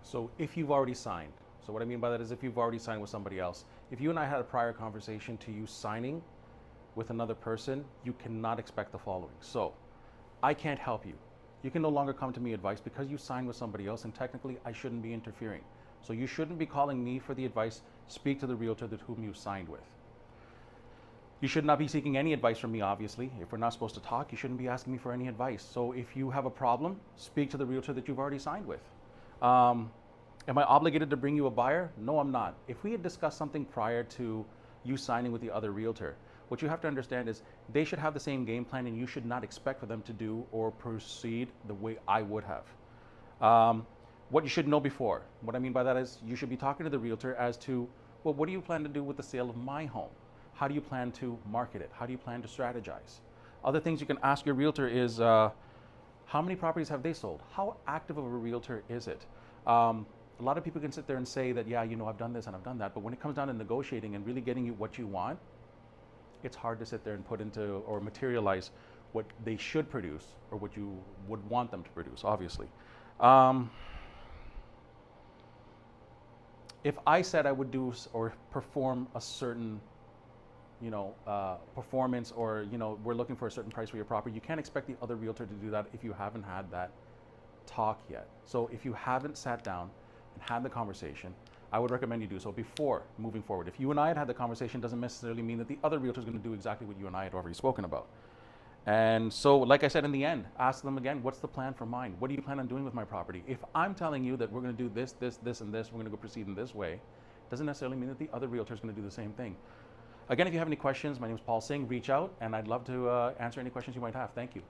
So if you've already signed, so what I mean by that is if you've already signed with somebody else, if you and I had a prior conversation to you signing with another person, you cannot expect the following. So I can't help you. You can no longer come to me advice because you signed with somebody else, and technically I shouldn't be interfering. So you shouldn't be calling me for the advice. Speak to the realtor with whom you signed with. You should not be seeking any advice from me, obviously. If we're not supposed to talk, you shouldn't be asking me for any advice. So if you have a problem, speak to the realtor that you've already signed with. Am I obligated to bring you a buyer? No, I'm not. If we had discussed something prior to you signing with the other realtor, what you have to understand is they should have the same game plan, and you should not expect for them to do or proceed the way I would have. What you should know before, what I mean by that is you should be talking to the realtor as to, well, what do you plan to do with the sale of my home? How do you plan to market it? How do you plan to strategize? Other things you can ask your realtor is, how many properties have they sold? How active of a realtor is it? A lot of people can sit there and say that, yeah, you know, I've done this and I've done that, but when it comes down to negotiating and really getting you what you want, it's hard to sit there and put into or materialize what they should produce or what you would want them to produce, obviously. If I said I would do or perform a certain performance, or, we're looking for a certain price for your property, you can't expect the other realtor to do that if you haven't had that talk yet. So if you haven't sat down and had the conversation, I would recommend you do so before moving forward. If you and I had the conversation, doesn't necessarily mean that the other realtor is going to do exactly what you and I had already spoken about. And so, like I said, in the end, ask them again, what's the plan for mine? What do you plan on doing with my property? If I'm telling you that we're going to do this, this, this, and this, we're going to go proceed in this way, doesn't necessarily mean that the other realtor is going to do the same thing. Again, if you have any questions, my name is Paul Singh. Reach out, and I'd love to answer any questions you might have. Thank you.